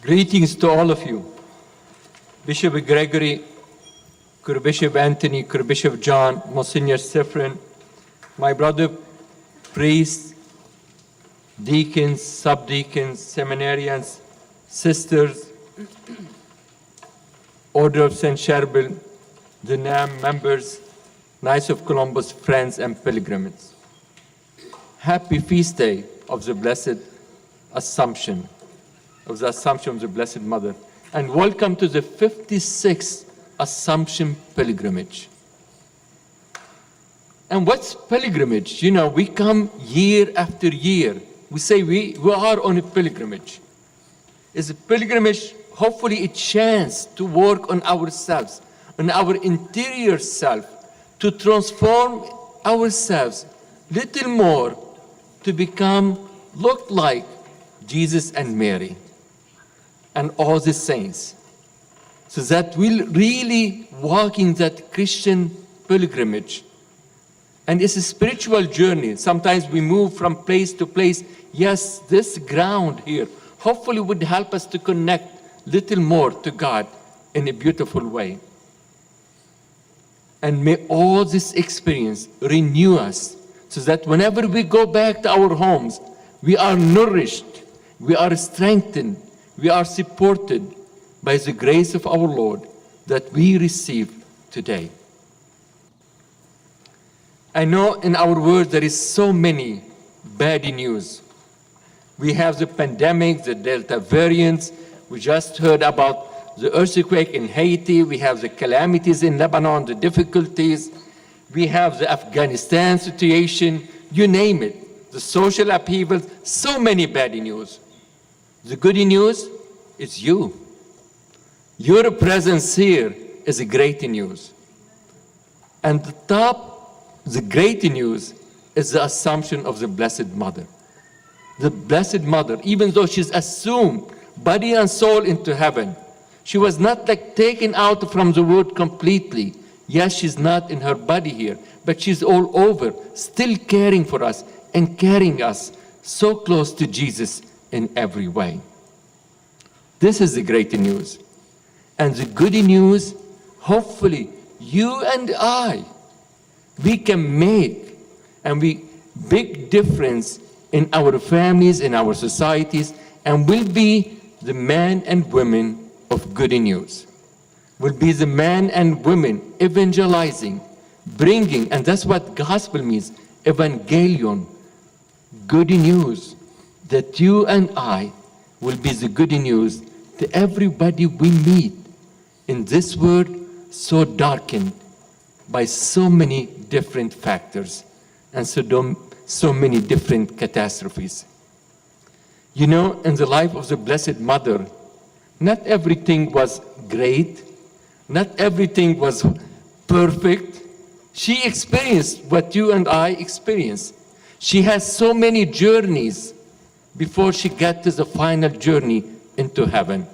Greetings to all of you. Bishop Gregory, Bishop Anthony, Bishop John, Monsignor Sefrin, my brother priests, deacons, subdeacons, seminarians, sisters, Order of St. Charbel, the NAM members, Knights of Columbus, friends, and pilgrims. Happy feast day of the Blessed Assumption, of the Blessed Mother, and welcome to the 56th Assumption pilgrimage. And what's pilgrimage? You know, we come year after year. We say we are on a pilgrimage. It's a pilgrimage, hopefully a chance to work on ourselves, on our interior self, to transform ourselves little more to look like Jesus and Mary and all the saints, so that we'll really walk in that Christian pilgrimage. And it's a spiritual journey. Sometimes we move from place to place. Yes, this ground here hopefully would help us to connect little more to God in a beautiful way. And may all this experience renew us, so that whenever we go back to our homes, we are nourished, we are strengthened, we are supported by the grace of our Lord that we receive today. I know in our world there is so many bad news. We have the pandemic, the Delta variants. We just heard about the earthquake in Haiti. We have the calamities in Lebanon, the difficulties. We have the Afghanistan situation, you name it, the social upheavals, so many bad news. The good news is you. Your presence here is a great news. And the great news is the Assumption of the Blessed Mother. The Blessed Mother, even though she's assumed body and soul into heaven, she was not taken out from the world completely. Yes, she's not in her body here, but she's all over, still caring for us and carrying us so close to Jesus in every way. This is the great news. And the good news, hopefully, you and I, we can make big difference in our families, in our societies, and will be the men and women of good news. Will be the men and women evangelizing, bringing, and that's what gospel means, evangelion, good news, that you and I will be the good news to everybody we meet in this world so darkened by so many different factors and so many different catastrophes. You know, in the life of the Blessed Mother, not everything was great, not everything was perfect. She experienced what you and I experience. She has so many journeys before she got to the final journey into heaven.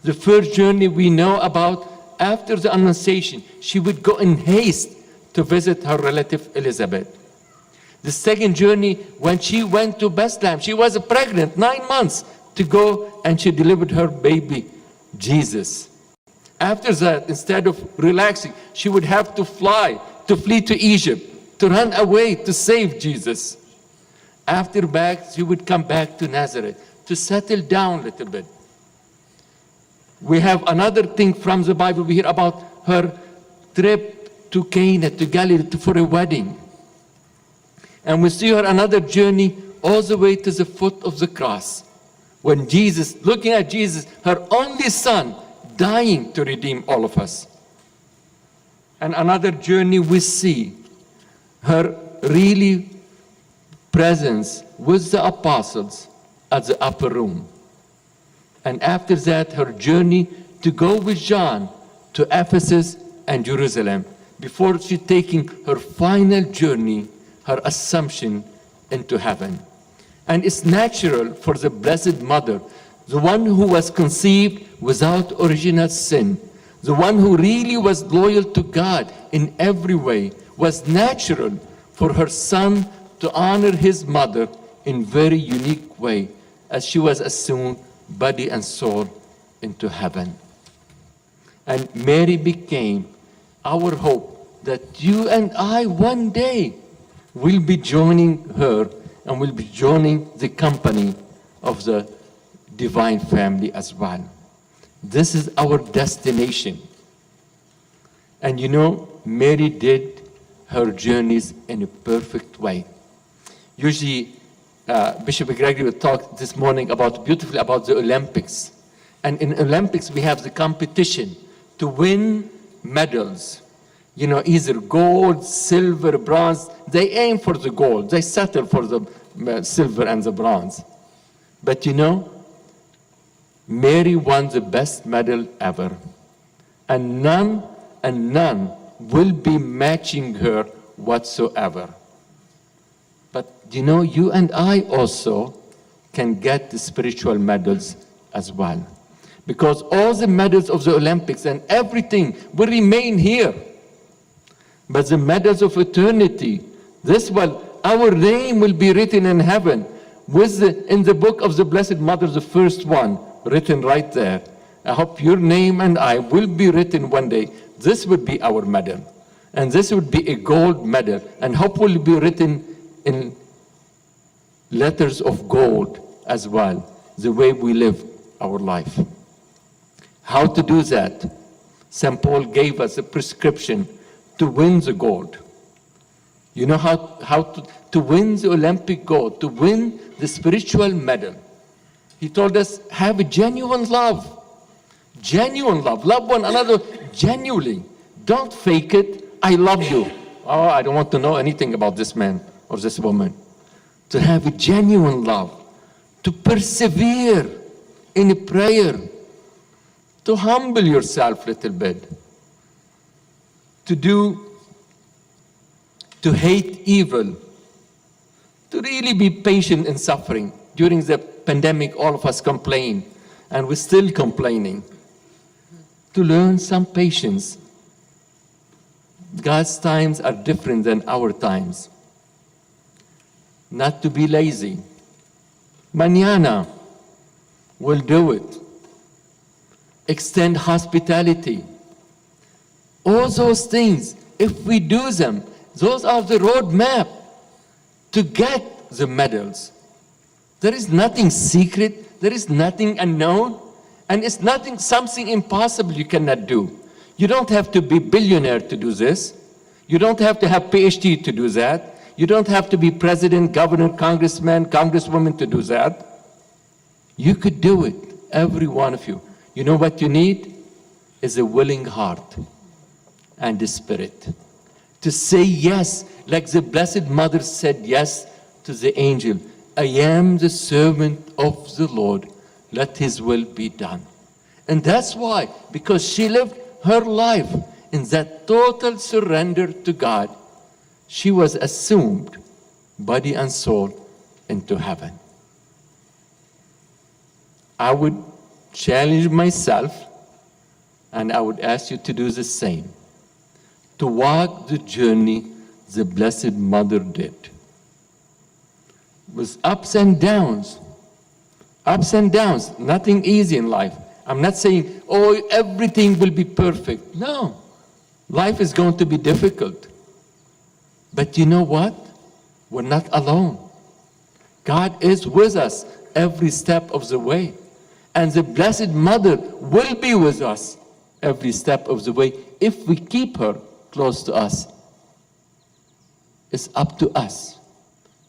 The first journey we know about, after the Annunciation, she would go in haste to visit her relative Elizabeth. The second journey, when she went to Bethlehem, she was pregnant, 9 months to go, and she delivered her baby, Jesus. After that, instead of relaxing, she would have to flee to Egypt, to run away to save Jesus. After that, she would come back to Nazareth to settle down a little bit. We have another thing from the Bible. We hear about her trip to Cana, to Galilee, for a wedding. And we see her another journey all the way to the foot of the cross, when Jesus, looking at Jesus, her only son, dying to redeem all of us. And another journey we see her really presence with the apostles at the upper room. And after that, her journey to go with John to Ephesus and Jerusalem, before she taking her final journey, her Assumption into heaven. And it's natural for the Blessed Mother, the one who was conceived without original sin, the one who really was loyal to God in every way, was natural for her son to honor his mother in very unique way, as she was assumed body and soul into heaven. And Mary became our hope that you and I one day will be joining her and will be joining the company of the divine family as well. This is our destination. And you know, Mary did her journeys in a perfect way. Usually, Bishop Gregory would talk this morning beautifully about the Olympics. And in Olympics, we have the competition to win medals. You know, either gold, silver, bronze. They aim for the gold. They settle for the silver and the bronze. But you know, Mary won the best medal ever. And none will be matching her whatsoever. But you know, you and I also can get the spiritual medals as well. Because all the medals of the Olympics and everything will remain here. But the medals of eternity, our name will be written in heaven in the book of the Blessed Mother, the first one, written right there. I hope your name and I will be written one day. This would be our medal. And this would be a gold medal. And hope will be written in letters of gold as well, the way we live our life. How to do that? St. Paul gave us a prescription to win the gold. You know how to win the Olympic gold, to win the spiritual medal. He told us, have a genuine love. Genuine love. Love one another genuinely. Don't fake it. I love you. Oh, I don't want to know anything about this man or this woman. To have a genuine love. To persevere in a prayer. To humble yourself a little bit. To hate evil. To really be patient in suffering. During the pandemic, all of us complain, and we're still complaining. To learn some patience. God's times are different than our times. Not to be lazy. Mañana, we'll do it. Extend hospitality. All those things, if we do them, those are the roadmap to get the medals. There is nothing secret, there is nothing unknown, and it's something impossible you cannot do. You don't have to be billionaire to do this. You don't have to have PhD to do that. You don't have to be president, governor, congressman, congresswoman to do that. You could do it, every one of you. You know what you need? Is a willing heart and a spirit. To say yes, like the Blessed Mother said yes to the angel. I am the servant of the Lord. Let his will be done. And that's why, because she lived her life in that total surrender to God, she was assumed, body and soul, into heaven. I would challenge myself, and I would ask you to do the same. To walk the journey the Blessed Mother did. With ups and downs. Ups and downs. Nothing easy in life. I'm not saying, oh, everything will be perfect. No. Life is going to be difficult. But you know what? We're not alone. God is with us every step of the way. And the Blessed Mother will be with us every step of the way if we keep her close to us. It's up to us.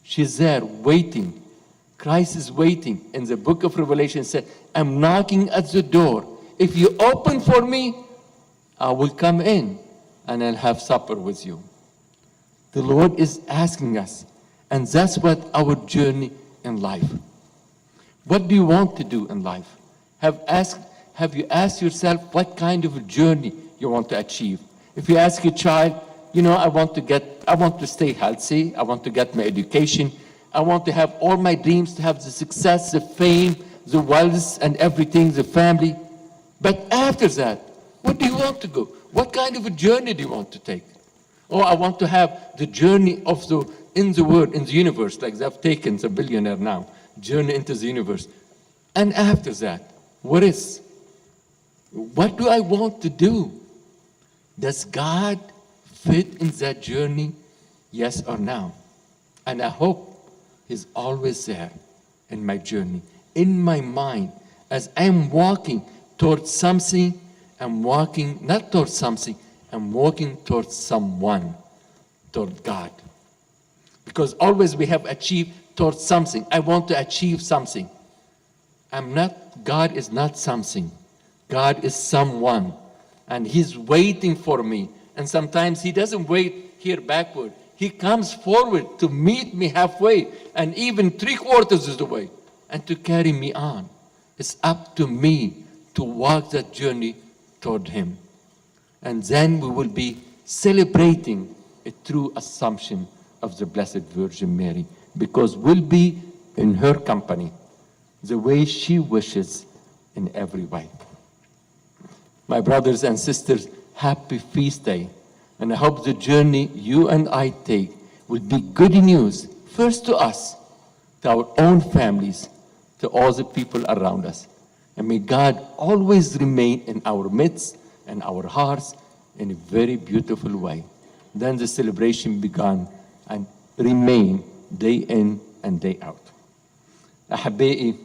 She's there waiting. Christ is waiting. In the book of Revelation it said, I'm knocking at the door. If you open for me, I will come in and I'll have supper with you. The Lord is asking us, and that's what our journey in life. What do you want to do in life? Have you asked yourself what kind of a journey you want to achieve? If you ask your child, you know, I want to stay healthy, I want to get my education, I want to have all my dreams, to have the success, the fame, the wealth and everything, the family. But after that, what do you want to go? What kind of a journey do you want to take? Oh, I want to have the journey of in the world, in the universe, like they've taken the billionaire now, journey into the universe. And after that, what is? What do I want to do? Does God fit in that journey? Yes or no? And I hope He's always there in my journey, in my mind. As I'm walking towards something, I'm walking not towards something, I'm walking towards someone, toward God. Because always we have achieved towards something. I want to achieve something. God is not something. God is someone. And He's waiting for me. And sometimes He doesn't wait here backward. He comes forward to meet me halfway and even 3/4 of the way and to carry me on. It's up to me to walk that journey toward Him. And then we will be celebrating a true assumption of the Blessed Virgin Mary, because we'll be in her company the way she wishes in every way. My brothers and sisters, happy feast day. And I hope the journey you and I take will be good news, first to us, to our own families, to all the people around us. And may God always remain in our midst and our hearts in a very beautiful way. Then the celebration began and remain day in and day out. أحبائي،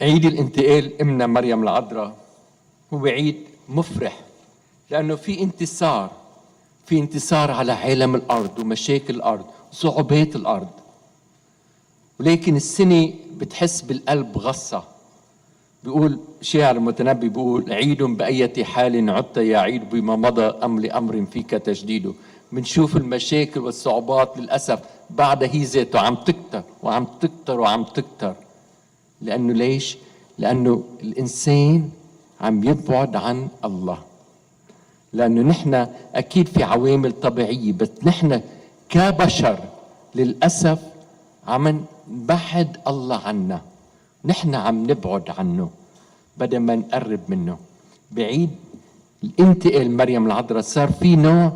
عيد الانتقال أمنا مريم العذراء هو عيد مفرح، لأنه في انتصار على عالم الأرض ومشاكل الأرض وصعوبات الأرض. ولكن السنة بتحس بالقلب غصة. بيقول شاعر المتنبي، بيقول عيد بأية حال عدت يا عيد بما مضى أم لأمر فيك تجديده. بنشوف المشاكل والصعوبات للأسف بعد هي ذاته عم تكتر وعم تكتر وعم تكتر. لأنه ليش؟ لأنه الإنسان عم يبعد عن الله. لأنه نحن أكيد في عوامل طبيعية، بس نحن كبشر للأسف عم نبعد الله عنا. نحن عم نبعد عنه بدل ما نقرب منه. بعيد الانتقال مريم العذراء صار في نوع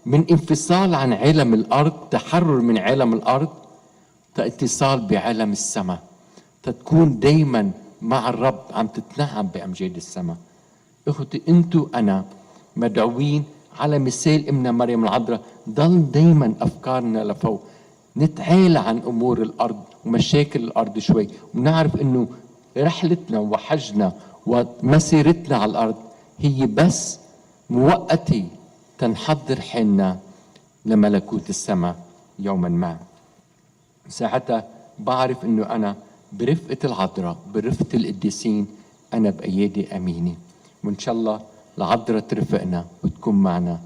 من انفصال عن عالم الأرض، تحرر من عالم الأرض، اتصال بعالم السماء، تكون دايما مع الرب عم تتنعم بأمجاد السماء. اخوتي، انتوا أنا مدعوين على مثال امنا مريم العذراء ضل دايما أفكارنا لفوق، نتعالى عن أمور الأرض ومشاكل الأرض شوي، ونعرف إنه رحلتنا وحجنا ومسيرتنا على الأرض هي بس مؤقتة تنحضر حالنا لملكوت السماء يوما ما. ساعتها بعرف إنه أنا برفقة العذراء، برفقة القديسين، أنا بأيادي أمينة. وإن شاء الله العذراء ترفقنا وتكون معنا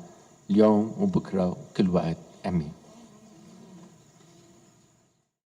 اليوم وبكرة وكل وقت. أمين.